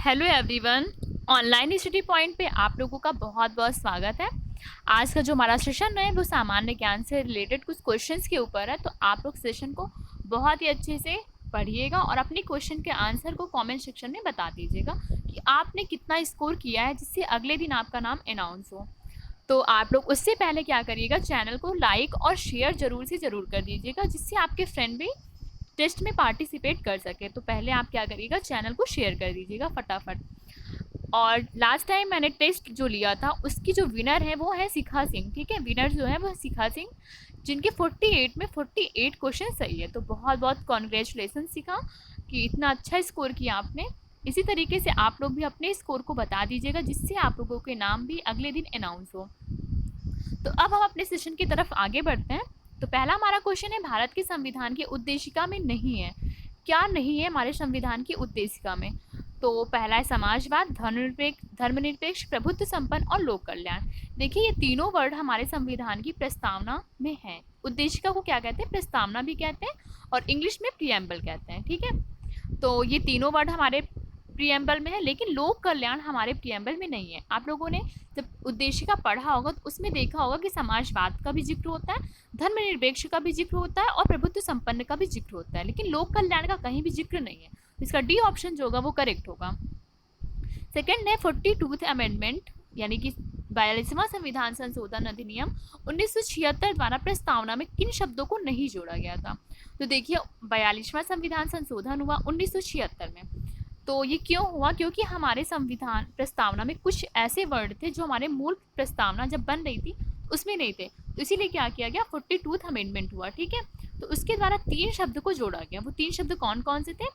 Hello everyone. Online study point पे आप लोगों का बहुत बहुत स्वागत है। आज का जो हमारा सेशन है वो सामान्य ज्ञान से रिलेटेड कुछ क्वेश्चंस के ऊपर है, तो आप लोग सेशन को बहुत ही अच्छे से पढ़िएगा और अपने क्वेश्चन के आंसर को कमेंट सेक्शन में बता दीजिएगा कि आपने कितना स्कोर किया है, जिससे अगले दिन आपका नाम अनाउंस हो। तो आप लोग उससे पहले क्या करिएगा, चैनल को लाइक और शेयर जरूर से ज़रूर कर दीजिएगा, जिससे आपके फ्रेंड भी टेस्ट में पार्टिसिपेट कर सके। तो पहले आप क्या करिएगा, चैनल को शेयर कर दीजिएगा फटाफट। और लास्ट टाइम मैंने टेस्ट जो लिया था उसकी जो विनर है वो है शिखा सिंह। ठीक है, विनर जो है वो शिखा सिंह, जिनके 48 में 48 क्वेश्चन सही है। तो बहुत बहुत कॉन्ग्रेचुलेसन शिखा कि इतना अच्छा स्कोर किया आपने। इसी तरीके से आप लोग भी अपने स्कोर को बता दीजिएगा, जिससे आप लोगों के नाम भी अगले दिन अनाउंस हो। तो अब हम अपने सेशन की तरफ आगे बढ़ते हैं। तो पहला हमारा क्वेश्चन है, भारत के संविधान की उद्देशिका में नहीं है। क्या नहीं है हमारे संविधान की उद्देशिका में? तो पहला है समाजवाद, धर्मनिरपेक्ष, प्रभुत्व संपन्न और लोक कल्याण। देखिए, ये तीनों वर्ड हमारे संविधान की प्रस्तावना में है। उद्देशिका को क्या कहते हैं? प्रस्तावना भी कहते हैं और इंग्लिश में प्रीएम्बल कहते हैं। ठीक है, तो ये तीनों वर्ड हमारे प्रीएम्बल में है, लेकिन लोक कल्याण हमारे प्रीएम्बल में नहीं है। आप लोगों ने जब उद्देशिका पढ़ा होगा तो उसमें देखा होगा कि समाजवाद का भी जिक्र होता है, धर्मनिरपेक्ष का भी जिक्र होता है और प्रभुत्व संपन्न का भी जिक्र होता है, लेकिन लोक कल्याण का कहीं भी जिक्र नहीं है। इसका डी ऑप्शन जो होगा वो करेक्ट होगा। सेकेंड है 42th अमेंडमेंट, यानी कि 42वां संविधान संशोधन अधिनियम 1976 द्वारा प्रस्तावना में किन शब्दों को नहीं जोड़ा गया था? तो देखिए, 42वां संविधान संशोधन हुआ 1976 में। तो ये क्यों हुआ? क्योंकि हमारे संविधान प्रस्तावना में कुछ ऐसे वर्ड थे जो हमारे मूल प्रस्तावना जब बन रही थी उसमें नहीं थे, तो इसीलिए क्या किया गया, 42th अमेंडमेंट हुआ। ठीक है, तो उसके द्वारा 3 शब्द को जोड़ा गया। वो 3 शब्द कौन कौन से थे?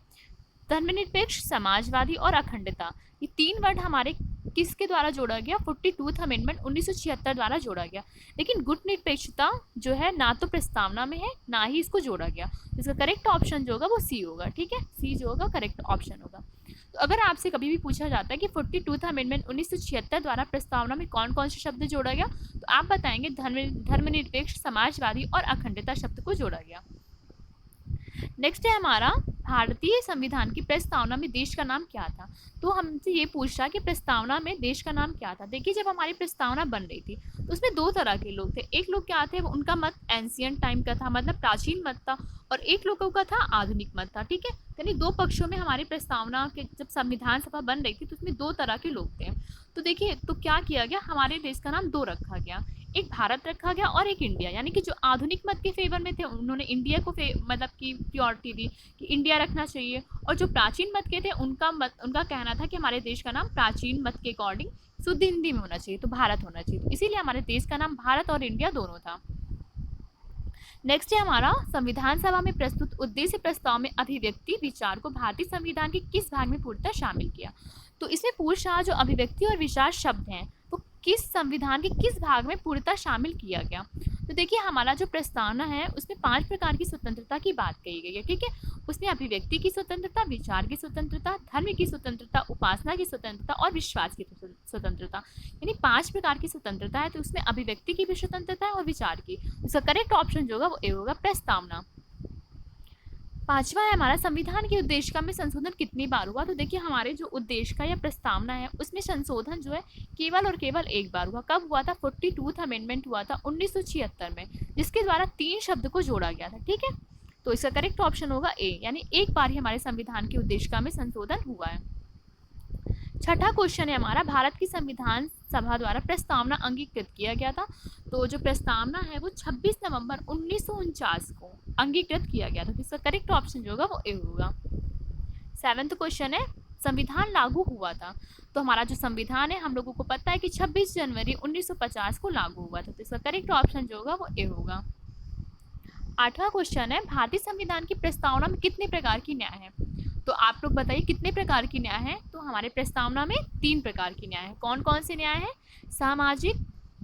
धर्मनिरपेक्ष, समाजवादी और अखंडता। ये 3 वर्ड हमारे किसके द्वारा जोड़ा गया? 42th अमेंडमेंट 1976 द्वारा जोड़ा गया। लेकिन गुट निरपेक्षता जो है ना तो प्रस्तावना में है ना ही इसको जोड़ा गया। इसका करेक्ट ऑप्शन जो होगा वो सी होगा। ठीक है, सी जो होगा करेक्ट ऑप्शन होगा। तो अगर आपसे कभी भी पूछा जाता है कि 42th अमेंडमेंट 1976 द्वारा प्रस्तावना में कौन कौन से शब्द जोड़ा गया, तो आप बताएंगे धर्मनिरपेक्ष, समाजवादी और अखंडता शब्द को जोड़ा गया। नेक्स्ट है हमारा, भारतीय संविधान की प्रस्तावना में देश का नाम क्या था? तो हमसे ये पूछा कि प्रस्तावना में देश का नाम क्या था। देखिए, जब हमारी प्रस्तावना बन रही थी तो उसमें 2 तरह के लोग थे। एक लोग क्या थे, उनका मत एंशियंट टाइम का था, मतलब प्राचीन मत था, और एक लोगों का था आधुनिक मत था। ठीक है, यानी 2 पक्षों में हमारी प्रस्तावना के जब संविधान सभा बन रही थी तो उसमें 2 तरह के लोग थे। तो देखिए, तो क्या किया गया, हमारे देश का नाम 2 रखा गया, एक भारत रखा गया और एक इंडिया। यानी कि जो आधुनिक मत के फेवर में थे उन्होंने इंडिया को मतलब कि प्योरिटी दी कि इंडिया रखना चाहिए, और जो प्राचीन मत के थे उनका कहना था कि हमारे देश का नाम प्राचीन मत के अकॉर्डिंग शुद्ध हिंदी में होना चाहिए, तो भारत होना चाहिए। तो इसीलिए हमारे देश का नाम भारत और इंडिया दोनों था। नेक्स्ट है हमारा, संविधान सभा में प्रस्तुत उद्देश्य प्रस्ताव में अभिव्यक्ति विचार को भारतीय संविधान के किस भाग में पूर्णतः शामिल किया? तो इसमें पूछ रहा, जो अभिव्यक्ति और विचार शब्द हैं वो किस संविधान के किस भाग में पूर्णतः शामिल किया गया? तो देखिए, हमारा जो प्रस्तावना है उसमें 5 प्रकार की स्वतंत्रता की बात कही गई है। ठीक है, उसमें अभिव्यक्ति की स्वतंत्रता, विचार की स्वतंत्रता, धर्म की स्वतंत्रता, उपासना की स्वतंत्रता और विश्वास की स्वतंत्रता, यानी 5 प्रकार की स्वतंत्रता है। तो उसमें अभिव्यक्ति की भी स्वतंत्रता है और विचार की। उसका करेक्ट ऑप्शन जो होगा वो ए होगा, प्रस्तावना। 5वां है हमारा, संविधान की उद्देशिका में संशोधन कितनी बार हुआ? तो देखिए, हमारे जो उद्देशिका या प्रस्तावना है उसमें संशोधन जो है केवल और केवल एक बार हुआ। कब हुआ था? 42th अमेंडमेंट हुआ था 1976 में, जिसके द्वारा 3 शब्द को जोड़ा गया था। ठीक है, तो इसका करेक्ट ऑप्शन होगा ए, यानी एक बार ही हमारे संविधान की उद्देशिका में संशोधन हुआ है। छठा क्वेश्चन है हमारा, भारत की संविधान सभा द्वारा प्रस्तावना अंगीकृत किया गया था। तो जो प्रस्तावना है वो 26 नवंबर 1949 को अंगीकृत किया गया था। तो इसका करेक्ट ऑप्शन जो होगा वो ए होगा। 7th क्वेश्चन है, संविधान लागू हुआ था। तो हमारा जो संविधान है हम लोगों को पता है कि 26 जनवरी 1950 को लागू हुआ था। तो इसका करेक्ट ऑप्शन जो होगा वो ए होगा। 8वां क्वेश्चन है, भारतीय संविधान की प्रस्तावना में कितने प्रकार की न्याय है? तो आप लोग बताइए कितने प्रकार की न्याय है? तो हमारे प्रस्तावना में 3 प्रकार की न्याय है। कौन कौन से न्याय है? सामाजिक,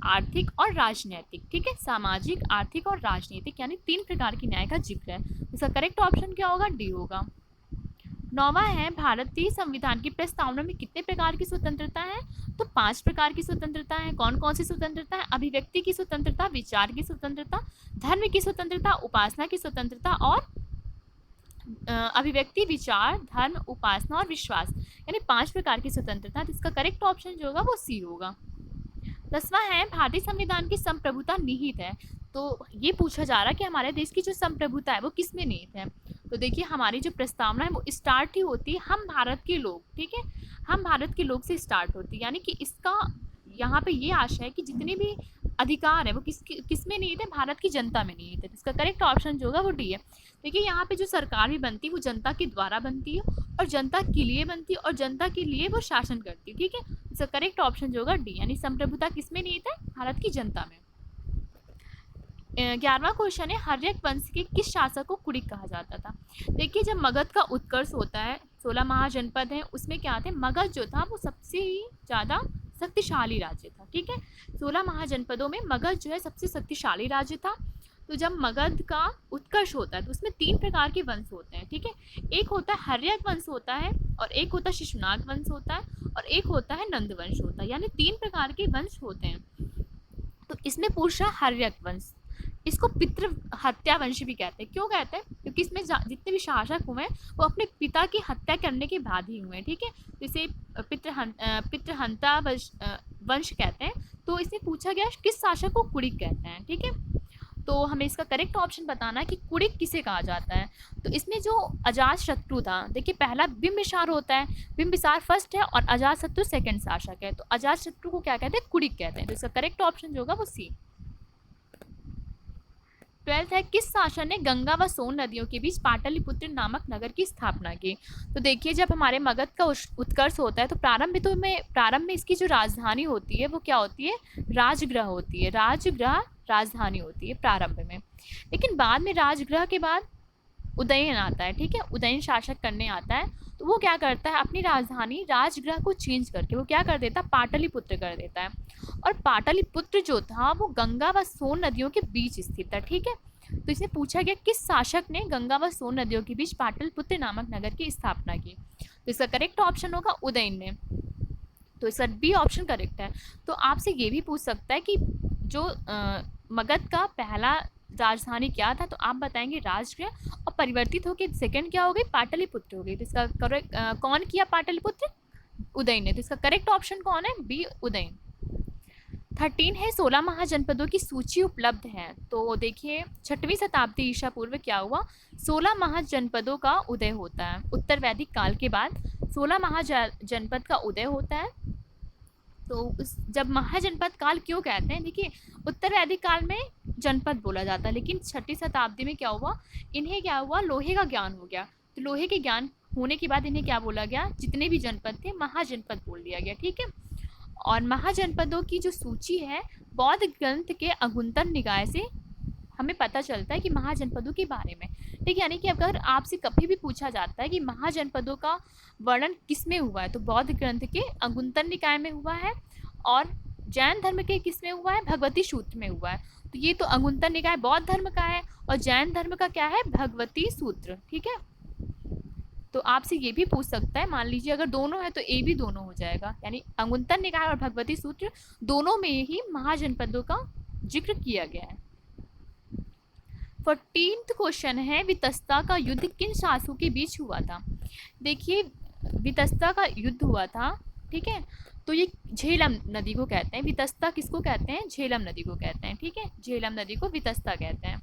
आर्थिक और राजनीतिक। ठीक है, सामाजिक, आर्थिक और राजनीतिक, यानी 3 प्रकार की न्याय का जिक्र है। इसका करेक्ट ऑप्शन क्या होगा? डी होगा। 9वां है, भारतीय संविधान की प्रस्तावना में कितने प्रकार की स्वतंत्रता है? तो 5 प्रकार की स्वतंत्रता है। कौन कौन सी स्वतंत्रता है? अभिव्यक्ति की स्वतंत्रता, विचार की स्वतंत्रता, धर्म की स्वतंत्रता, उपासना की स्वतंत्रता और अभिव्यक्ति, विचार, धर्म, उपासना और विश्वास, यानी 5 प्रकार की स्वतंत्रता। तो इसका करेक्ट ऑप्शन जो होगा वो सी होगा। 10वां है भारतीय संविधान की संप्रभुता निहित है। तो ये पूछा जा रहा है कि हमारे देश की जो संप्रभुता है वो किस में निहित है। तो देखिए हमारी जो प्रस्तावना है वो स्टार्ट ही होती है हम भारत के लोग, ठीक है, हम भारत के लोग से स्टार्ट होती है, यानी कि इसका यहाँ पे ये आशा है कि जितने भी अधिकार है वो किस में निहित है, भारत की जनता में निहित है। तो इसका करेक्ट ऑप्शन जो होगा वो डी है। देखिए यहाँ पे जो सरकार भी बनती है वो जनता के द्वारा बनती है और जनता के लिए बनती है और जनता के लिए वो शासन करती है, ठीक है। इसका करेक्ट ऑप्शन जो होगा डी, यानी संप्रभुता किस में निहित है, भारत की जनता में। 11वां क्वेश्चन है हर्यक वंश के किस शासक को कुड़िक कहा जाता था। देखिए जब मगध का उत्कर्ष होता है, 16 महाजनपद हैं, उसमें क्या थे, मगध जो था वो सबसे ज़्यादा शक्तिशाली राज्य था, ठीक है। 16 महाजनपदों में मगध जो है सबसे शक्तिशाली राज्य था। तो जब मगध का उत्कर्ष होता है तो उसमें 3 प्रकार के वंश होते हैं, ठीक है। एक होता है हर्यक वंश होता है, और एक होता है शिशुनाग वंश होता है, और एक होता है नंद वंश होता है, यानी 3 प्रकार के वंश होते हैं। तो इसमें पूछा हर्यक वंश, इसको पितृ हत्या वंश भी कहते हैं। क्यों कहते हैं, क्योंकि इसमें जितने भी शासक हुए हैं वो अपने पिता की हत्या करने के बाद ही हुए हैं, ठीक है। तो इसे पितृहंता वंश कहते हैं। तो इसमें पूछा गया किस शासक को कुड़िक कहते हैं, ठीक है। तो हमें इसका करेक्ट ऑप्शन बताना है कि कुड़िक किसे कहा जाता है। तो इसमें जो अजातशत्रु था, देखिए पहला बिंबिसार होता है, बिंबिसार फर्स्ट है और अजातशत्रु सेकंड शासक है। तो अजातशत्रु को क्या कहते हैं, कुड़िक कहते हैं। तो इसका करेक्ट ऑप्शन जो होगा वो सी। 12th है किस शासक ने गंगा व सोन नदियों के बीच पाटलिपुत्र नामक नगर की स्थापना की। तो देखिए जब हमारे मगध का उत्कर्ष होता है तो प्रारंभ में इसकी जो राजधानी होती है वो क्या होती है, राजगृह होती है। राजगृह राजधानी होती है प्रारंभ में, लेकिन बाद में राजगृह के बाद उदयन आता है, ठीक है, उदयन शासक करने आता है। तो वो क्या करता है, अपनी राजधानी राजगृह को चेंज करके वो क्या कर देता है, पाटलिपुत्र कर देता है। और पाटलिपुत्र जो था वो गंगा व सोन नदियों के बीच स्थित था, ठीक है। तो इसमें पूछा गया किस शासक ने गंगा व सोन नदियों के बीच पाटलिपुत्र नामक नगर की स्थापना की। तो इसका करेक्ट ऑप्शन होगा उदयन ने। तो इसका बी ऑप्शन करेक्ट है। तो आपसे ये भी पूछ सकता है कि जो मगध का पहला राजधानी क्या था, तो आप बताएंगे राजगृह, और परिवर्तित होकर सेकंड क्या हो गई, पाटलिपुत्र हो गई। तो इसका करेक्ट कौन किया पाटलिपुत्र, उदयन ने। तो इसका करेक्ट ऑप्शन कौन है, बी उदयन। 13 है 16 महाजनपदों की सूची उपलब्ध है। तो देखिए 6वीं शताब्दी ईसा पूर्व क्या हुआ, 16 महाजनपदों का उदय होता है। उत्तर वैदिक काल के बाद 16 महाजनपद का उदय होता है। तो जब महाजनपद काल क्यों कहते हैं, देखिए उत्तर वैदिक काल में जनपद बोला जाता है, लेकिन 6वीं शताब्दी में क्या हुआ, इन्हें क्या हुआ, लोहे का ज्ञान हो गया। तो लोहे के ज्ञान होने के बाद इन्हें क्या बोला गया, जितने भी जनपद थे महाजनपद बोल दिया गया, ठीक है। और महाजनपदों की जो सूची है बौद्ध ग्रंथ के अगुंतर निकाय से हमें पता चलता है कि महाजनपदों के बारे में, ठीक है। यानी कि अगर आपसे कभी भी पूछा जाता है कि महाजनपदों का वर्णन किस में हुआ है, तो बौद्ध ग्रंथ के अगुंतर निकाय में हुआ है, और जैन धर्म के किस में हुआ है, भगवती सूत्र में हुआ है। तो ये तो अगुंतर निकाय बौद्ध धर्म का है, और जैन धर्म का क्या है, भगवती सूत्र, ठीक है। तो आपसे ये भी पूछ सकता है, मान लीजिए अगर दोनों है तो ए भी दोनों हो जाएगा, यानी अगुंतर निकाय और भगवती सूत्र दोनों में ही महाजनपदों का जिक्र किया गया है। 14th क्वेश्चन है वितस्ता का युद्ध किन शासकों के बीच हुआ था। देखिए वितस्ता का युद्ध हुआ था, ठीक है। तो ये झेलम नदी को कहते हैं, वितस्ता किसको कहते हैं, झेलम नदी को कहते हैं, ठीक है, झेलम नदी को वितस्ता कहते हैं।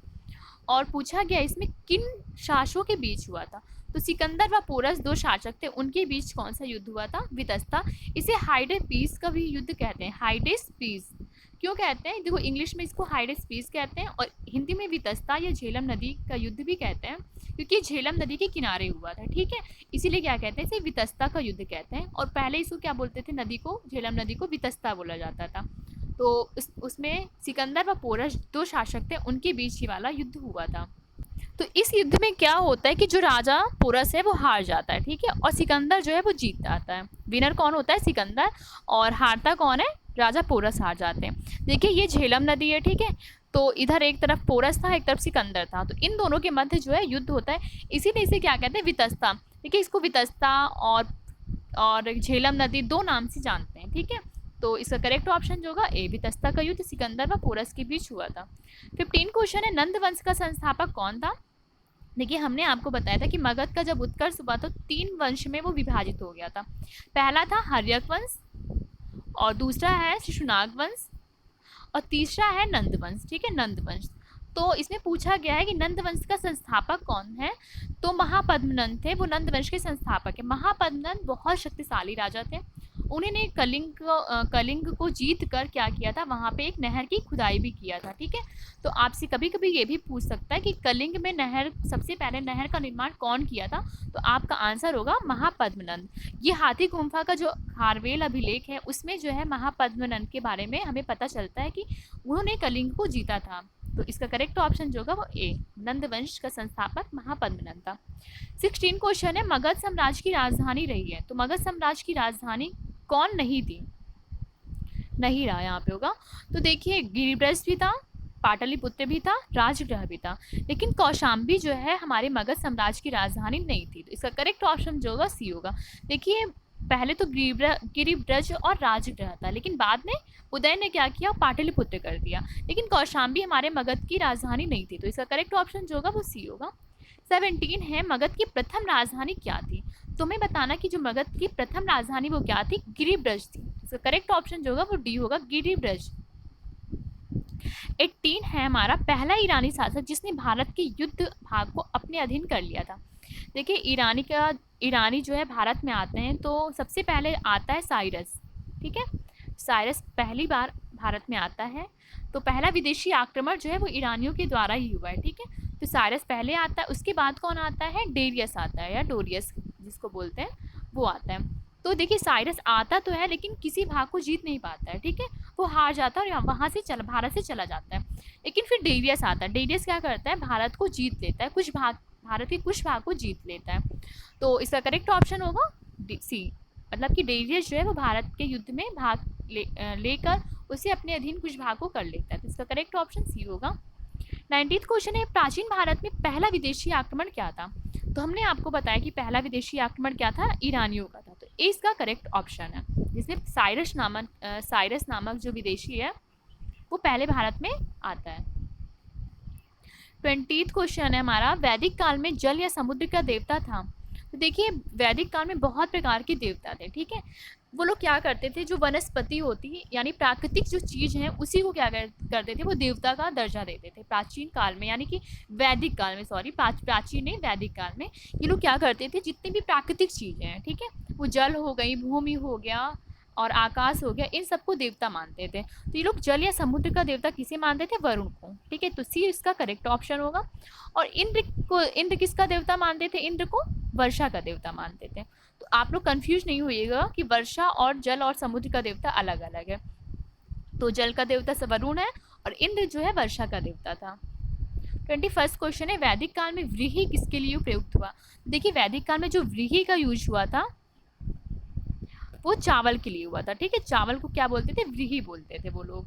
और पूछा गया इसमें किन शासकों के बीच हुआ था। तो सिकंदर व पोरस 2 शासक थे, उनके बीच कौन सा युद्ध हुआ था, वितस्ता। इसे हाइडेस पीस का भी युद्ध कहते हैं, हाइडेस पीस क्यों कहते हैं, देखो इंग्लिश में इसको हाइडेस पीस कहते हैं, और हिंदी में वितस्ता या झेलम नदी का युद्ध भी कहते हैं, क्योंकि झेलम नदी के किनारे हुआ था, ठीक है। इसीलिए क्या कहते हैं, इसे वितस्ता का युद्ध कहते हैं। और पहले इसको क्या बोलते थे, नदी को, झेलम नदी को वितस्ता बोला जाता था। तो उसमें सिकंदर व पोरस 2 शासक थे, उनके बीच ही वाला युद्ध हुआ था। तो इस युद्ध में क्या होता है कि जो राजा पोरस है वो हार जाता है, ठीक है, और सिकंदर जो है वो जीत जाता है। विनर कौन होता है, सिकंदर, और हारता कौन है, राजा पोरस हार जाते हैं। देखिए ये झेलम नदी है, ठीक है। तो इधर एक तरफ पोरस था, एक तरफ सिकंदर था, तो इन दोनों के मध्य जो है युद्ध होता है, इसीलिए इसे क्या कहते हैं, वितस्ता, ठीक है। इसको वितस्ता और झेलम नदी 2 नाम से जानते हैं, ठीक है। तो इसका करेक्ट ऑप्शन जो होगा ए, वितस्ता का युद्ध सिकंदर व पोरस के बीच हुआ था। 15 क्वेश्चन है नंद वंश का संस्थापक कौन था। देखिए हमने आपको बताया था कि मगध का जब उत्कर्ष हुआ तो 3 वंश में वो विभाजित हो गया था। पहला था हर्यक वंश, और दूसरा है शिशुनाग वंश, और तीसरा है नंद वंश। ठीक है, नंद वंश। तो इसमें पूछा गया है कि नंद वंश का संस्थापक कौन है, तो महापद्मनंद थे, वो नंद वंश के संस्थापक है। महापद्मनंद बहुत शक्तिशाली राजा थे। उन्होंने कलिंग को जीत कर क्या किया था, वहाँ पे एक नहर की खुदाई भी किया था। ठीक है, तो आपसे कभी कभी ये भी पूछ सकता है कि कलिंग में नहर, सबसे पहले नहर का निर्माण कौन किया था, तो आपका आंसर होगा महापद्मनंद। ये हाथी गुम्फा का जो खारवेल अभिलेख है उसमें जो है महापद्मनंद के बारे में हमें पता चलता है कि उन्होंने कलिंग को जीता था। तो इसका करेक्ट ऑप्शन जो होगा वो ए, नंद वंश का संस्थापक महापद्मनंद था। 16 क्वेश्चन है, मगध साम्राज्य की राजधानी रही है, तो मगध साम्राज्य की राजधानी कौन नहीं थी, नहीं रहा यहाँ पे होगा। तो देखिए गिरिब्रज भी था, पाटलिपुत्र भी था, राजगृह भी था, लेकिन कौशाम्बी जो है हमारे मगध साम्राज्य की राजधानी नहीं थी। तो इसका करेक्ट ऑप्शन जो होगा सी होगा। देखिए पहले तो गिरिब्रज और राजगृह था, लेकिन बाद में उदय ने क्या किया, पाटलिपुत्र कर दिया, लेकिन कौशाम्बी हमारे मगध की राजधानी नहीं थी। तो इसका करेक्ट ऑप्शन जो होगा वो सी होगा। 17 है, मगध की प्रथम राजधानी क्या थी, तुम्हें बताना कि जो मगध की प्रथम राजधानी वो क्या थी, गिरिब्रज थी। इसका करेक्ट ऑप्शन जो होगा वो डी होगा, गिरिब्रज। 18 है हमारा, पहला ईरानी शासक जिसने भारत के युद्ध भाग को अपने अधीन कर लिया था। देखिए ईरानी जो है भारत में आते हैं तो सबसे पहले आता है साइरस। ठीक है, साइरस पहली बार भारत में आता है, तो पहला विदेशी आक्रमण जो है वो ईरानियों के द्वारा ही हुआ है। ठीक है, तो साइरस पहले आता है, उसके बाद कौन आता है, डेरियस आता है, या डोरियस जिसको बोलते हैं वो आता है। तो देखिए साइरस आता तो है लेकिन किसी भाग को जीत नहीं पाता है। ठीक है, वो हार जाता है और वहाँ से भारत से चला जाता है। लेकिन फिर डेरियस आता है, डेरियस क्या करता है, भारत को जीत लेता है, कुछ भाग, भारत के कुछ भाग को जीत लेता है। तो इसका करेक्ट ऑप्शन होगा सी, मतलब कि डेरियस जो है वो भारत के युद्ध में भाग लेकर उसे अपने अधीन कुछ भाग को कर लेता है। तो इसका करेक्ट ऑप्शन सी होगा। 19th क्वेश्चन है, प्राचीन भारत में पहला विदेशी आक्रमण क्या था, तो हमने आपको बताया कि पहला विदेशी आक्रमण क्या था, ईरानियों का था। तो ए इसका करेक्ट ऑप्शन है, जिसमें साइरस नामक जो विदेशी है वो पहले भारत में आता है। 20th क्वेश्चन है हमारा, वैदिक काल में जल या समुद्र का देवता था, तो देखिए वैदिक काल में बहुत प्रकार के देवता थे। ठीक है, वो लोग क्या करते थे, जो वनस्पति होती है यानी प्राकृतिक जो चीज़ है उसी को क्या करते थे, वो देवता का दर्जा देते थे प्राचीन काल में, यानी कि वैदिक काल में, सॉरी प्राचीन नहीं वैदिक काल में ये लोग क्या करते थे, जितनी भी प्राकृतिक चीज़ें हैं, ठीक है, वो जल हो गई, भूमि हो गया और आकाश हो गया, इन सबको देवता मानते थे। तो ये लोग जल या समुद्र का देवता किसे मानते थे, वरुण को। ठीक है, तो सी इसका करेक्ट ऑप्शन होगा। और इंद्र किसका देवता मानते थे, इंद्र को वर्षा का देवता मानते थे। तो आप लोग कंफ्यूज नहीं होइएगा कि वर्षा और जल और समुद्र का देवता अलग अलग है। तो जल का देवता वरुण है और इंद्र जो है वर्षा का देवता था। 21st क्वेश्चन है, वैदिक काल में व्रीहि किसके लिए प्रयुक्त हुआ। देखिए वैदिक काल में जो व्रीहि का यूज हुआ था वो चावल के लिए हुआ था। ठीक है, चावल को क्या बोलते थे, व्रीहि बोलते थे वो लोग।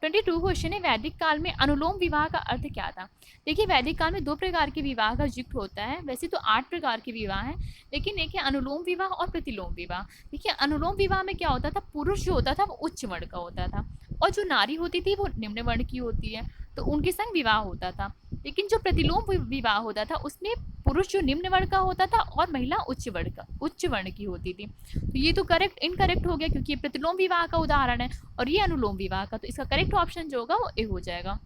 22 क्वेश्चन है, वैदिक काल में अनुलोम विवाह का अर्थ क्या था। देखिए वैदिक काल में 2 प्रकार के विवाह का जिक्र होता है, वैसे तो 8 प्रकार के विवाह हैं, लेकिन एक है अनुलोम विवाह और प्रतिलोम विवाह। देखिए अनुलोम विवाह में क्या होता था, पुरुष जो होता था वो उच्च वर्ण का होता था और जो नारी होती थी वो निम्न वर्ण की होती है, तो उनके संग विवाह होता था। लेकिन जो प्रतिलोम विवाह होता था उसमें पुरुष जो निम्न वर्ण का होता था और महिला उच्च वर्ण की होती थी। तो ये तो इनकरेक्ट हो गया क्योंकि ये प्रतिलोम विवाह का उदाहरण है और ये अनुलोम विवाह का, तो इसका करेक्ट ऑप्शन जो होगा वो ए हो जाएगा।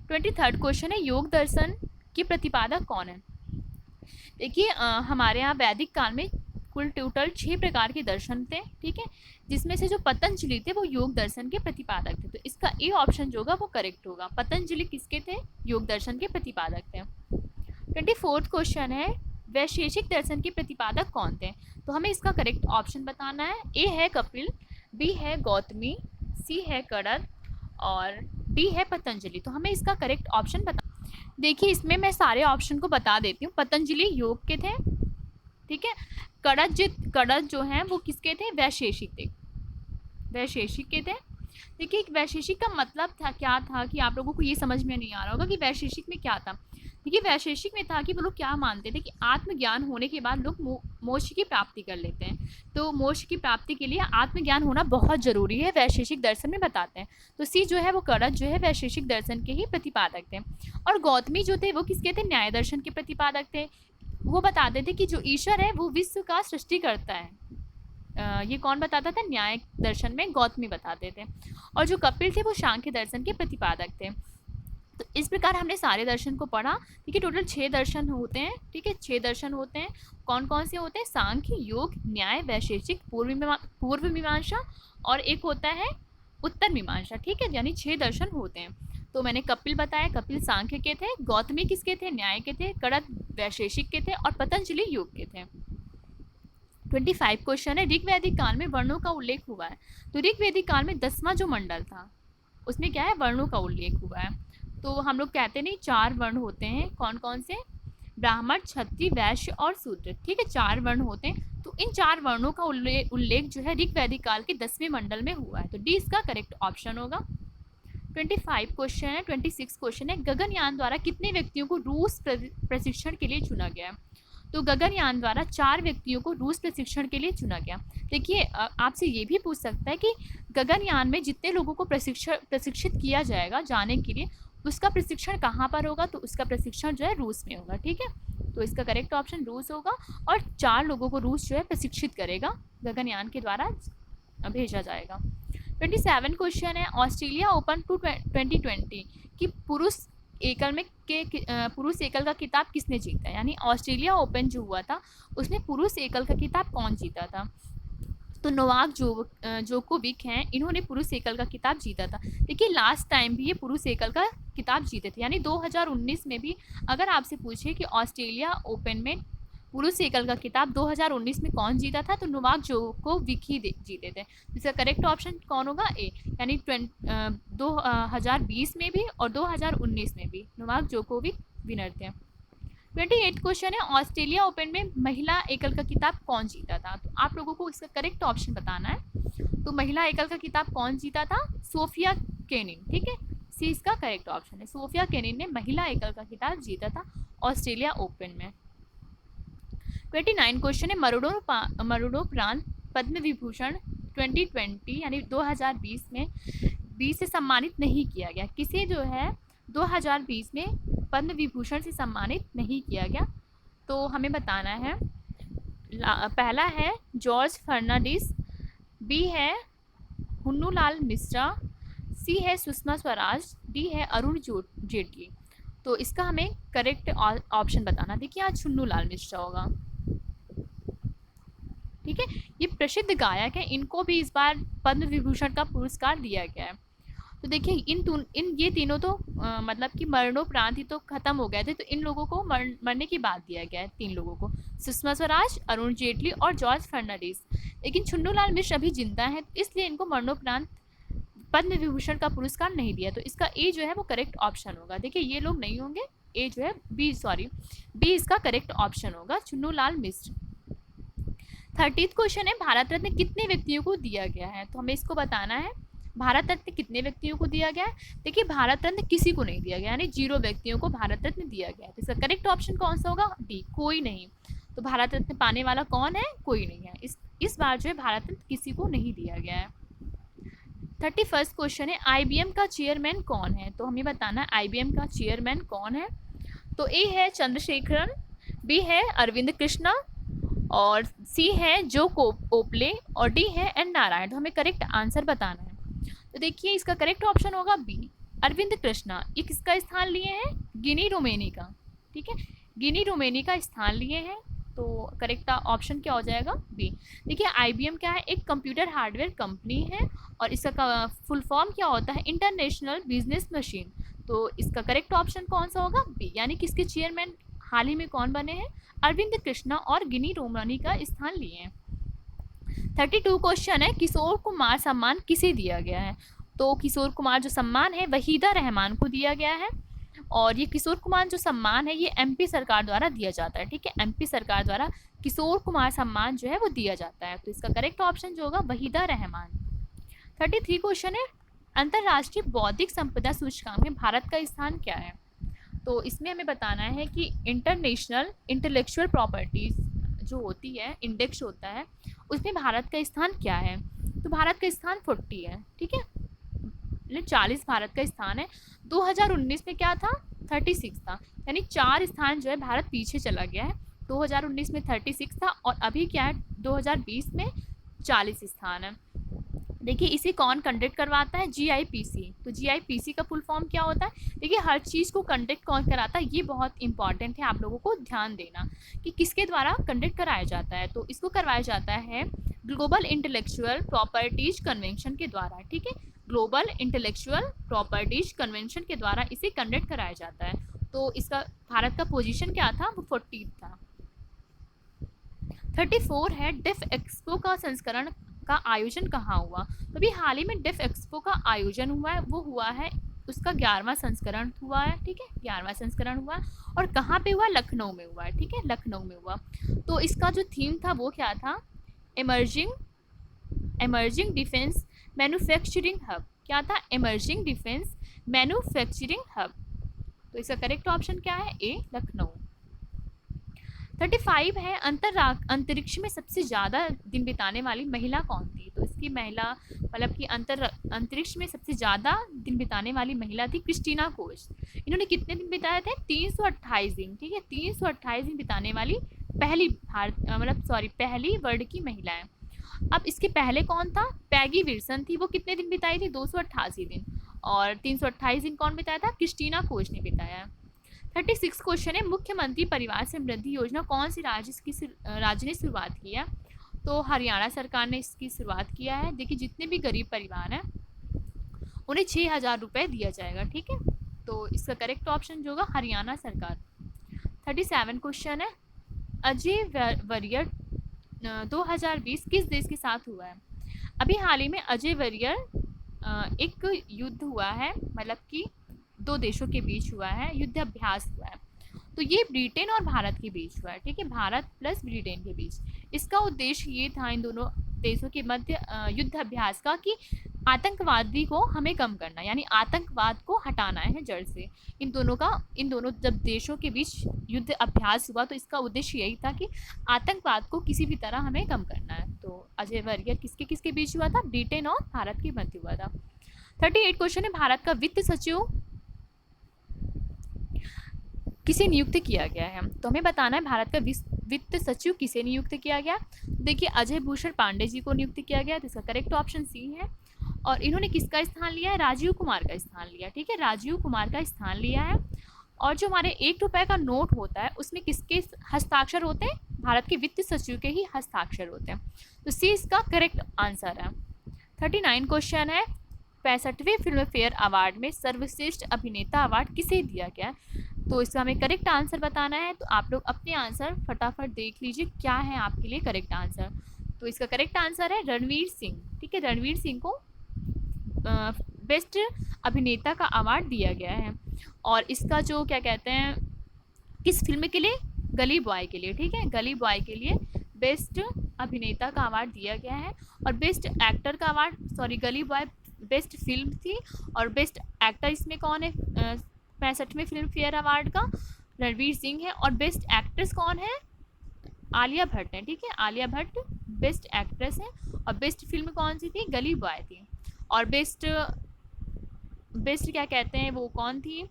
23rd क्वेश्चन है, योग दर्शन की प्रतिपादक कौन है। देखिए हमारे यहाँ वैदिक काल में कुल टोटल 6 प्रकार के दर्शन थे। ठीक है, जिसमें से जो पतंजलि थे वो योग दर्शन के प्रतिपादक थे, तो इसका ए ऑप्शन जो होगा वो करेक्ट होगा। पतंजलि किसके थे, योग दर्शन के प्रतिपादक थे। 24th क्वेश्चन है, वैशेषिक दर्शन के प्रतिपादक कौन थे, तो हमें इसका करेक्ट ऑप्शन बताना है। ए है कपिल, बी है गौतमी, सी है कड़द और डी है पतंजलि। तो हमें इसका करेक्ट ऑप्शन बता, देखिए इसमें मैं सारे ऑप्शन को बता देती हूँ। पतंजलि योग के थे, ठीक है, कड़द जो हैं वो किसके थे, वैशेषिक थे, वैशेषिक के थे। देखिए वैशेषिक का मतलब था क्या था कि आप लोगों को ये समझ में नहीं आ रहा होगा कि वैशेषिक में क्या था। देखिए वैशेषिक में था कि वो लोग क्या मानते थे कि आत्मज्ञान होने के बाद लोग मोक्ष की प्राप्ति कर लेते हैं, तो मोक्ष की प्राप्ति के लिए आत्मज्ञान होना बहुत जरूरी है, वैशेषिक दर्शन में बताते हैं। तो सी जो है वो कणद जो है वैशेषिक दर्शन के ही प्रतिपादक थे। और गौतमी जो थे वो किसके थे, न्याय दर्शन के प्रतिपादक थे। वो बताते थे कि जो ईश्वर है वो विश्व का सृष्टि करता है। ये कौन बताता था, न्याय दर्शन में गौतमी बताते थे। और जो कपिल थे वो सांख्य दर्शन के प्रतिपादक थे। तो इस प्रकार हमने सारे दर्शन को पढ़ा। ठीक है, टोटल 6 दर्शन होते हैं। ठीक है, 6 दर्शन होते हैं। कौन कौन से होते हैं, सांख्य, योग, न्याय, वैशेषिक, पूर्व मीमांसा और एक होता है उत्तर मीमांसा। ठीक है, यानी 6 दर्शन होते हैं। तो मैंने कपिल बताया, कपिल सांख्य के थे, गौतमी किसके थे, न्याय के थे, कणद वैशेषिक के थे और पतंजलि योग के थे। 25 क्वेश्चन है, ऋग वैदिक काल में वर्णों का उल्लेख हुआ है। तो ऋग वैदिक काल में 10वां जो मंडल था उसमें क्या है, वर्णों का उल्लेख हुआ है। तो हम लोग कहते नहीं 4 वर्ण होते हैं, कौन कौन से, ब्राह्मण, क्षत्रिय, वैश्य और शूद्र। ठीक है, 4 वर्ण होते हैं। तो इन 4 वर्णों का उल्लेख जो है ऋग वैदिक काल के 10वें मंडल में हुआ है। तो डी इसका करेक्ट ऑप्शन होगा। 25 क्वेश्चन है, 26 क्वेश्चन है, गगनयान द्वारा कितने व्यक्तियों को रूस प्रशिक्षण के लिए चुना गया है। तो गगनयान द्वारा 4 व्यक्तियों को रूस प्रशिक्षण के लिए चुना गया। देखिए आपसे ये भी पूछ सकता है कि गगनयान में जितने लोगों को प्रशिक्षित किया जाएगा जाने के लिए, उसका प्रशिक्षण कहाँ पर होगा, तो उसका प्रशिक्षण जो है रूस में होगा। ठीक है, तो इसका करेक्ट ऑप्शन रूस होगा। और 4 लोगों को रूस जो है प्रशिक्षित करेगा, गगनयान के द्वारा भेजा जाएगा। 27 क्वेश्चन है, ऑस्ट्रेलिया ओपन 2020 की पुरुष एकल का खिताब किसने जीता, यानी ऑस्ट्रेलिया ओपन जो हुआ था उसमें पुरुष एकल का खिताब कौन जीता था। तो नोवाक जोकोविक हैं, इन्होंने पुरुष एकल का खिताब जीता था। देखिए लास्ट टाइम भी ये पुरुष एकल का खिताब जीते थे, यानी 2019 में भी अगर आपसे पूछे कि ऑस्ट्रेलिया ओपन में पुरुष एकल का खिताब 2019 में कौन जीता था, तो नोवाक जोकोविक ही जीते थे। इसका करेक्ट ऑप्शन कौन होगा, ए, यानी 2020 में भी और 2019 में भी नोवाक जोकोविक विनर थे। 28 क्वेश्चन है, ऑस्ट्रेलिया ओपन में महिला एकल का खिताब कौन जीता था। तो आप लोगों को इसका करेक्ट ऑप्शन बताना है। तो महिला एकल का खिताब कौन जीता था, सोफिया केनिन। ठीक है, सी इसका करेक्ट ऑप्शन है, सोफिया केनिन ने महिला एकल का खिताब जीता था ऑस्ट्रेलिया ओपन में। 29 क्वेश्चन है, मरणोपरांत पद्म विभूषण 2020 यानी 2020 में 20 से सम्मानित नहीं किया गया, किसे जो है 2020 में पद्म विभूषण से सम्मानित नहीं किया गया। तो हमें बताना है, पहला है जॉर्ज फर्नांडिस, बी है हुन्नूलाल मिश्रा, सी है सुषमा स्वराज, डी है अरुण जेटली। तो इसका हमें करेक्ट ऑप्शन बताना। देखिए आज हुन्नूलाल मिश्रा होगा। ठीक है, ये प्रसिद्ध गायक है, इनको भी इस बार पद्म विभूषण का पुरस्कार दिया गया है। तो देखिए इन ये तीनों तो मतलब कि मरणोपरांत ही तो खत्म हो गए थे, तो इन लोगों को मरने के बाद दिया गया है, 3 लोगों को, सुषमा स्वराज, अरुण जेटली और जॉर्ज फर्नांडिस। लेकिन छुन्नूलाल मिश्र अभी जिंदा है, इसलिए इनको मरणोपरांत पद्म विभूषण का पुरस्कार नहीं दिया। तो इसका ए जो है वो करेक्ट ऑप्शन होगा। देखिए ये लोग नहीं होंगे, ए जो है बी इसका करेक्ट ऑप्शन होगा, छुन्नूलाल मिश्र। 30th क्वेश्चन है, भारत रत्न कितने व्यक्तियों को दिया गया है। तो हमें इसको बताना है, भारत रत्न कितने व्यक्तियों को दिया गया है। देखिए भारत रत्न किसी को नहीं दिया गया, यानी 0 व्यक्तियों को भारत रत्न दिया गया है। तो इसका करेक्ट ऑप्शन कौन सा होगा, डी, कोई नहीं। तो भारत रत्न पाने वाला कौन है, कोई नहीं है। इस बार जो है भारत रत्न किसी को नहीं दिया गया है। 31st क्वेश्चन है, IBM का चेयरमैन कौन है। तो हमें बताना है IBM का चेयरमैन कौन है। तो ए है चंद्रशेखरन, बी है अरविंद कृष्णा और सी है जो ओपले और डी है एन नारायण। तो हमें करेक्ट आंसर बताना है। तो देखिए इसका करेक्ट ऑप्शन होगा बी, अरविंद कृष्णा। ये किसका स्थान लिए हैं, गिनी रोमेनी का। ठीक है, गिनी रोमेनी का स्थान लिए हैं। तो करेक्ट ऑप्शन क्या हो जाएगा, बी। देखिए IBM क्या है, एक कंप्यूटर हार्डवेयर कंपनी है और इसका फुल फॉर्म क्या होता है, इंटरनेशनल बिजनेस मशीन। तो इसका करेक्ट ऑप्शन कौन सा होगा, बी, यानी किसके चेयरमैन हाल ही में कौन बने हैं, अरविंद कृष्णा और गिनी रोमानी का स्थान लिए हैं। 32 क्वेश्चन है, किशोर कुमार सम्मान किसे दिया गया है। तो किशोर कुमार जो सम्मान है वहीदा रहमान को दिया गया है और ये किशोर कुमार जो सम्मान है ये MP सरकार द्वारा दिया जाता है। ठीक है, MP सरकार द्वारा किशोर कुमार सम्मान जो है वो दिया जाता है। तो इसका करेक्ट ऑप्शन जो होगा वहीदा रहमान। 33 क्वेश्चन है, अंतर्राष्ट्रीय बौद्धिक संपदा सूचकांक में भारत का स्थान क्या है। तो इसमें हमें बताना है कि इंटरनेशनल इंटेलेक्चुअल प्रॉपर्टीज़ जो होती है, इंडेक्स होता है, उसमें भारत का स्थान क्या है? तो भारत का स्थान 40 है, ठीक है, मतलब 40 भारत का स्थान है। 2019 में क्या था? 36 था, यानी 4 स्थान जो है भारत पीछे चला गया है। 2019 में 36 था और अभी क्या है, 2020 में 40 स्थान है। देखिए इसे कौन कंडक्ट करवाता है? जीआईपीसी। तो जीआईपीसी का फुल फॉर्म क्या होता है? देखिए हर चीज़ को कंडक्ट कौन कराता है, ये बहुत इंपॉर्टेंट है, आप लोगों को ध्यान देना कि किसके द्वारा कंडक्ट कराया जाता है। तो इसको करवाया जाता है ग्लोबल इंटेलेक्चुअल प्रॉपर्टीज कन्वेंशन के द्वारा, ठीक है, ग्लोबल इंटेलेक्चुअल प्रॉपर्टीज कन्वेंशन के द्वारा इसे कंडक्ट कराया जाता है। तो इसका भारत का पोजीशन क्या था? वो 40 था। 34 है डिफ एक्सपो का संस्करण का आयोजन कहाँ हुआ? तो अभी हाल ही में डिफ एक्सपो का आयोजन हुआ है, वो हुआ है, उसका 11वां संस्करण हुआ है, ठीक है, 11वां संस्करण हुआ और कहाँ पे हुआ? लखनऊ में हुआ है, ठीक है, लखनऊ में हुआ। तो इसका जो थीम था वो क्या था? Emerging emerging defence manufacturing hub. क्या था? Emerging defence manufacturing hub. तो इसका करेक्ट ऑप्शन क्या है? ए, लखनऊ। 35 है अंतरिक्ष में सबसे ज़्यादा दिन बिताने वाली महिला कौन थी? तो इसकी महिला मतलब कि अंतरिक्ष में सबसे ज़्यादा दिन बिताने वाली महिला थी क्रिस्टीना कोच। इन्होंने कितने दिन बिताए थे? 328 दिन, ठीक है, 328 दिन बिताने वाली पहली पहली वर्ल्ड की महिला है। अब इसके पहले कौन था? पैगी विल्सन थी, वो कितने दिन बिताई थी? 288 दिन। और 328 दिन कौन बिताया था? क्रिस्टीना कोच ने बिताया। 36 क्वेश्चन है, मुख्यमंत्री परिवार समृद्धि योजना कौन सी राज्य ने शुरुआत की है? तो हरियाणा सरकार ने इसकी शुरुआत किया है। देखिए जितने भी गरीब परिवार हैं उन्हें 6,000 रुपये दिया जाएगा, ठीक है, तो इसका करेक्ट ऑप्शन जो होगा हरियाणा सरकार। 37 क्वेश्चन है, अजय वरियर 2020 किस देश के साथ हुआ है? अभी हाल ही में अजय वरियर एक युद्ध हुआ है, मतलब कि 2 देशों के बीच हुआ है, युद्ध अभ्यास हुआ है। तो ये ब्रिटेन और भारत के बीच हुआ है, ठीक है, भारत प्लस ब्रिटेन के बीच। इसका उद्देश्य ये था इन दोनों देशों के मध्य युद्ध अभ्यास का कि आतंकवादी को हमें कम करना, यानी आतंकवाद को हटाना है जड़ से। इन दोनों जब देशों के बीच युद्ध अभ्यास हुआ तो इसका उद्देश्य यही था कि आतंकवाद को किसी भी तरह हमें कम करना है। तो अजय वरियर किसके किसके बीच हुआ था? ब्रिटेन और भारत के मध्य हुआ था। 38 क्वेश्चन है, भारत का वित्त सचिव किसे नियुक्त किया गया है? तो हमें बताना है भारत का वित्त सचिव किसे नियुक्त किया गया। देखिए अजय भूषण पांडे जी को नियुक्त किया गया, तो इसका करेक्ट ऑप्शन सी है। और इन्होंने किसका स्थान लिया है? राजीव कुमार का स्थान लिया, ठीक है, राजीव कुमार का स्थान लिया है। और जो हमारे 1 रुपये का नोट होता है उसमें किसके हस्ताक्षर होते हैं? भारत के वित्त सचिव के ही हस्ताक्षर होते हैं, तो सी इसका करेक्ट आंसर है। 39 क्वेश्चन है, 65वें फिल्म फेयर अवार्ड में सर्वश्रेष्ठ अभिनेता अवार्ड किसे दिया गया? तो इसका हमें करेक्ट आंसर बताना है, तो आप लोग अपने आंसर फटाफट देख लीजिए क्या है आपके लिए करेक्ट आंसर। तो इसका करेक्ट आंसर है रणवीर सिंह, ठीक है, रणवीर सिंह को बेस्ट अभिनेता का अवार्ड दिया गया है। और इसका जो क्या कहते हैं, किस फिल्म के लिए? गली बॉय के लिए, ठीक है, गली बॉय के लिए बेस्ट अभिनेता का अवार्ड दिया गया है। और बेस्ट एक्टर का अवार्ड, गली बॉय बेस्ट फिल्म थी और बेस्ट एक्टर इसमें कौन है? 65वें फिल्म फेयर अवार्ड का रणवीर सिंह है। और बेस्ट एक्ट्रेस कौन है? आलिया भट्ट है, ठीक है, आलिया भट्ट बेस्ट एक्ट्रेस है। और बेस्ट फिल्म कौन सी थी? गली बॉय थी। और बेस्ट क्या कहते हैं, वो कौन थी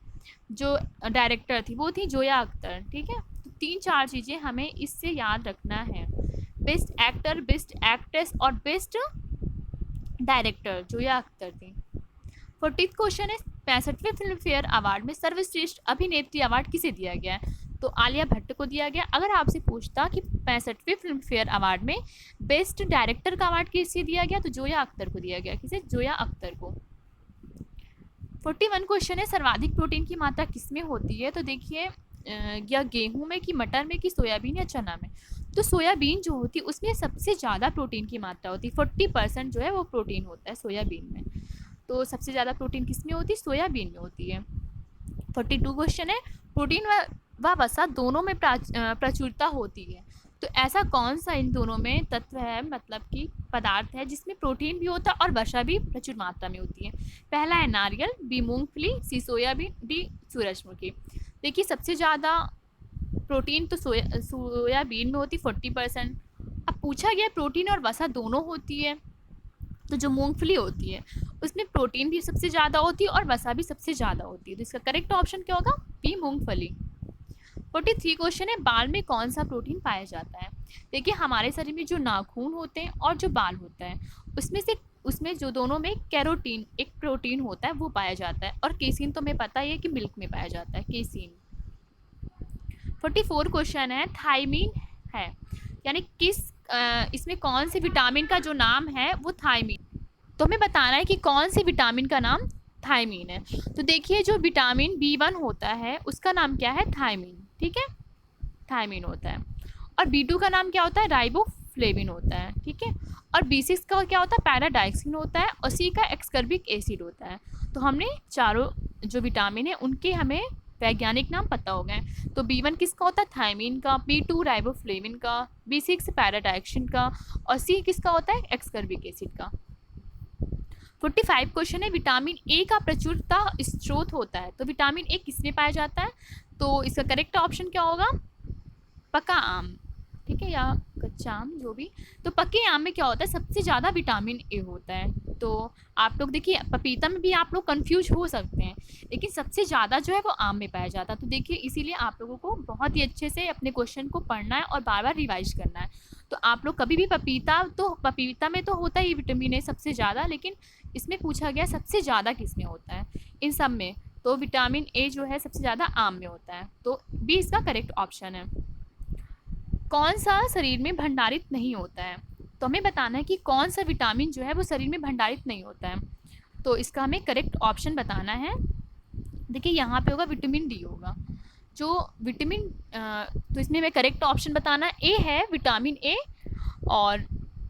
जो डायरेक्टर थी? वो थी जोया अख्तर, ठीक है। तो 3-4 चीज़ें हमें इससे याद रखना है, बेस्ट एक्टर, बेस्ट एक्ट्रेस और बेस्ट डायरेक्टर जोया अख्तर थी। 40th क्वेश्चन है, 65वें फिल्म फेयर अवार्ड में सर्वश्रेष्ठ अभिनेत्री अवार्ड किसे दिया गया है? तो आलिया भट्ट को दिया गया। अगर आपसे पूछता कि 65वें फिल्म फेयर अवार्ड में बेस्ट डायरेक्टर का अवार्ड किसे दिया गया, तो जोया अख्तर को दिया गया। किसे? जोया अख्तर को। 41 क्वेश्चन है, सर्वाधिक प्रोटीन की मात्रा किसमें होती है? तो देखिए या गेहूं में कि मटर में कि सोयाबीन या चना में? तो सोयाबीन जो होती है उसमें सबसे ज़्यादा प्रोटीन की मात्रा होती है, 40% जो है वो प्रोटीन होता है सोयाबीन में। तो सबसे ज़्यादा प्रोटीन किस में होती है? सोयाबीन में होती है। 42 क्वेश्चन है, प्रोटीन व वसा दोनों में प्रचुरता होती है, तो ऐसा कौन सा इन दोनों में तत्व है, मतलब कि पदार्थ है जिसमें प्रोटीन भी होता है और वसा भी प्रचुर मात्रा में होती है? पहला है नारियल, बी मूंगफली, सी सोयाबीन, डी सूरजमुखी। देखिए सबसे ज़्यादा प्रोटीन तो सोयाबीन में होती 40%। अब पूछा गया प्रोटीन और वसा दोनों होती है, तो जो मूंगफली होती है उसमें प्रोटीन भी सबसे ज़्यादा होती है और वसा भी सबसे ज़्यादा होती है। तो इसका करेक्ट ऑप्शन क्या होगा? बी, मूंगफली। 43 क्वेश्चन है, बाल में कौन सा प्रोटीन पाया जाता है? देखिए हमारे शरीर में जो नाखून होते हैं और जो बाल होता है उसमें जो दोनों में कैरोटीन एक प्रोटीन होता है वो पाया जाता है, और केसिन तो हमें पता ही है कि मिल्क में पाया जाता है, केसिन। 44 क्वेश्चन है, थायमीन है, यानी इसमें कौन से विटामिन का जो नाम है वो थायमीन, तो हमें बताना है कि कौन से विटामिन का नाम थायमीन है। तो देखिए जो विटामिन B1 होता है उसका नाम क्या है? थायमीन, ठीक है, थायमीन होता है। और B2 का नाम क्या होता है? राइबोफ्लेविन होता है, ठीक है। और B6 का क्या होता है? पैराडाइक्सिन होता है। और C का एक्सकर्बिक एसिड होता है। तो हमने चारों जो विटामिन है उनके हमें वैज्ञानिक नाम पता हो गए। तो B1 किसका होता है? थायमीन का। B2 राइबोफ्लेविन का। B6 पैराडाइक्सिन का। और C किसका होता है? एक्सकर्बिक एसिड का। 45 क्वेश्चन है, विटामिन ए का प्रचुरता स्रोत होता है, तो विटामिन ए किसमें पाया जाता है? तो इसका करेक्ट ऑप्शन क्या होगा? पका आम, ठीक है, या कच्चा आम, जो भी। तो पके आम में क्या होता है? सबसे ज़्यादा विटामिन ए होता है। तो आप लोग देखिए पपीता में भी आप लोग कंफ्यूज हो सकते हैं, लेकिन सबसे ज़्यादा जो है वो आम में पाया जाता है। तो देखिए इसीलिए आप लोगों को बहुत ही अच्छे से अपने क्वेश्चन को पढ़ना है और बार बार रिवाइज करना है। तो आप लोग कभी भी पपीता में तो होता ही विटामिन ए सबसे ज़्यादा, लेकिन इसमें पूछा गया सबसे ज़्यादा किस में होता है इन सब में, तो विटामिन ए जो है सबसे ज़्यादा आम में होता है। तो बी इसका करेक्ट ऑप्शन है। कौन सा शरीर में भंडारित नहीं होता है? तो हमें बताना है कि कौन सा विटामिन जो है वो शरीर में भंडारित नहीं होता है। तो इसका हमें करेक्ट ऑप्शन बताना है। देखिए यहाँ पे होगा विटामिन डी होगा। जो विटामिन तो इसमें हमें करेक्ट ऑप्शन बताना है। ए है विटामिन ए, और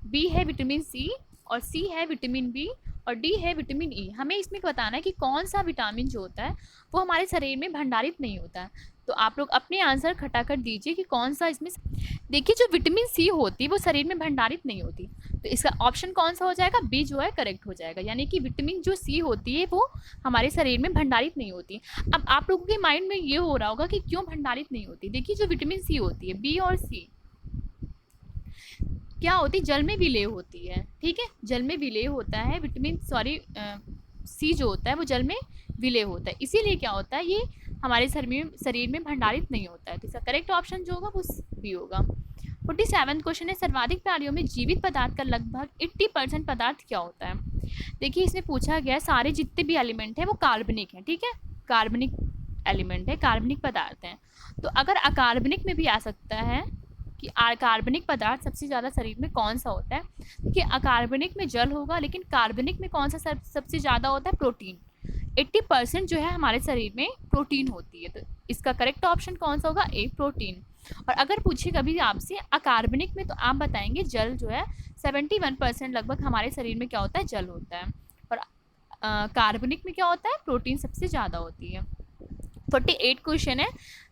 बी है विटामिन सी, और सी है विटामिन बी, और डी है विटामिन ई। हमें इसमें बताना है कि कौन सा विटामिन जो होता है वो हमारे शरीर में भंडारित नहीं होता है। तो आप लोग अपने आंसर खटाखट दीजिए कि कौन सा इसमें। देखिए जो विटामिन सी होती है वो शरीर में भंडारित नहीं होती, तो इसका ऑप्शन कौन सा हो जाएगा? बी जो है करेक्ट हो जाएगा, यानी कि विटामिन जो सी होती है वो हमारे शरीर में भंडारित नहीं होती। अब आप लोगों के माइंड में ये हो रहा होगा कि क्यों भंडारित नहीं होती। देखिए जो विटामिन सी होती है, बी और सी क्या होती है? जल में विलेय होती है, ठीक है, जल में विलेय होता है। सी जो होता है वो जल में विलेय होता है, इसीलिए क्या होता है ये हमारे शरीर में भंडारित नहीं होता है। तो इसका करेक्ट ऑप्शन जो होगा वो बी होगा। 47 क्वेश्चन है, सर्वाधिक प्राणियों में जीवित पदार्थ का लगभग 80% पदार्थ क्या होता है? देखिए इसमें पूछा गया सारे जितने भी एलिमेंट हैं वो कार्बनिक हैं, ठीक है, कार्बनिक एलिमेंट है, कार्बनिक पदार्थ हैं। तो अगर अकार्बनिक में भी आ सकता है कि कार्बनिक पदार्थ सबसे ज़्यादा शरीर में कौन सा होता है? देखिए अकार्बनिक में जल होगा, लेकिन कार्बनिक में कौन सा सबसे ज़्यादा होता है? प्रोटीन। 80% जो है हमारे शरीर में प्रोटीन होती है। तो इसका करेक्ट ऑप्शन कौन सा होगा? ए, प्रोटीन। और अगर पूछे कभी आपसे अकार्बनिक में, तो आप बताएंगे जल जो है 71% लगभग हमारे शरीर में क्या होता है? जल होता है। और कार्बनिक में क्या होता है? प्रोटीन सबसे ज़्यादा होती है। 48 क्वेश्चन है,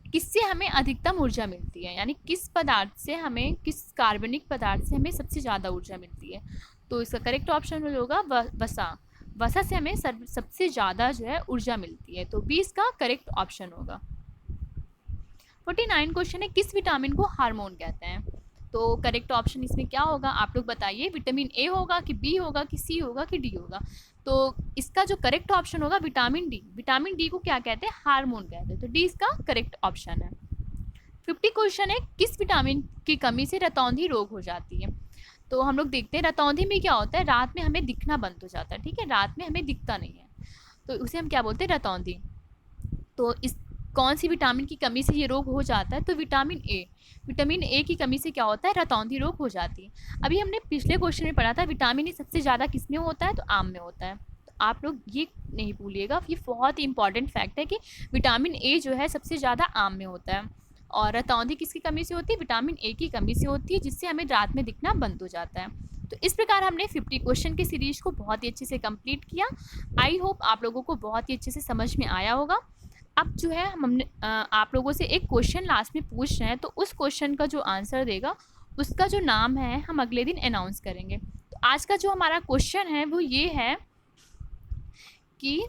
किससे हमें अधिकतम ऊर्जा मिलती है? यानी किस पदार्थ से हमें, किस कार्बनिक पदार्थ से हमें सबसे ज़्यादा ऊर्जा मिलती है? तो इसका करेक्ट ऑप्शन होगा वसा। वसा से हमें सबसे ज़्यादा जो है ऊर्जा मिलती है। तो बी इसका करेक्ट ऑप्शन होगा। 49 क्वेश्चन है, किस विटामिन को हार्मोन कहते हैं? तो करेक्ट ऑप्शन इसमें क्या होगा? आप लोग बताइए, विटामिन ए होगा कि बी होगा कि सी होगा कि डी होगा? तो इसका जो करेक्ट ऑप्शन होगा विटामिन डी। विटामिन डी को क्या कहते हैं? हार्मोन कहते हैं। तो डी इसका करेक्ट ऑप्शन है। 50 क्वेश्चन है, किस विटामिन की कमी से रतौंधी रोग हो जाती है? तो हम लोग देखते हैं रतौंधी में क्या होता है? रात में हमें दिखना बंद हो जाता है, ठीक है, रात में हमें दिखता नहीं है, तो उसे हम क्या बोलते हैं? रतौंधी। तो इस कौन सी विटामिन की कमी से ये रोग हो जाता है? तो विटामिन ए। विटामिन ए की कमी से क्या होता है? रतौंधी रोग हो जाती है। अभी हमने पिछले क्वेश्चन में पढ़ा था विटामिन ए सबसे ज़्यादा किस में होता है? तो आम में होता है। तो आप लोग ये नहीं भूलिएगा, ये बहुत ही इंपॉर्टेंट फैक्ट है कि विटामिन ए जो है सबसे ज़्यादा आम में होता है। और रतौंधी किसकी कमी से होती है? विटामिन ए की कमी से होती है, जिससे हमें रात में दिखना बंद हो जाता है। तो इस प्रकार हमने 50 क्वेश्चन की सीरीज को बहुत ही अच्छे से कंप्लीट किया। आई होप आप लोगों को बहुत ही अच्छे से समझ में आया होगा। अब जो है हमने आप लोगों से एक क्वेश्चन लास्ट में पूछ रहे हैं, तो उस क्वेश्चन का जो आंसर देगा उसका जो नाम है हम अगले दिन अनाउंस करेंगे। तो आज का जो हमारा क्वेश्चन है वो ये है कि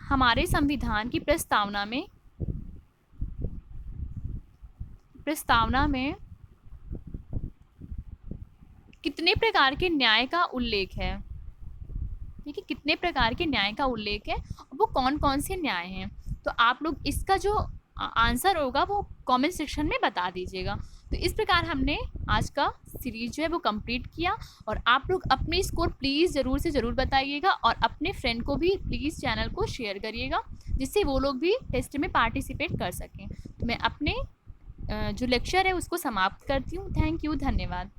हमारे संविधान की प्रस्तावना में प्रस्तावना में कितने प्रकार के न्याय का उल्लेख है? ठीक है, कितने प्रकार के न्याय का उल्लेख है और वो कौन कौन से न्याय हैं? तो आप लोग इसका जो आंसर होगा वो कमेंट सेक्शन में बता दीजिएगा। तो इस प्रकार हमने आज का सीरीज जो है वो कंप्लीट किया, और आप लोग अपने स्कोर प्लीज़ ज़रूर से ज़रूर बताइएगा, और अपने फ्रेंड को भी प्लीज़ चैनल को शेयर करिएगा, जिससे वो लोग भी टेस्ट में पार्टिसिपेट कर सकें। तो मैं अपने जो लेक्चर है उसको समाप्त करती हूँ। थैंक यू, धन्यवाद।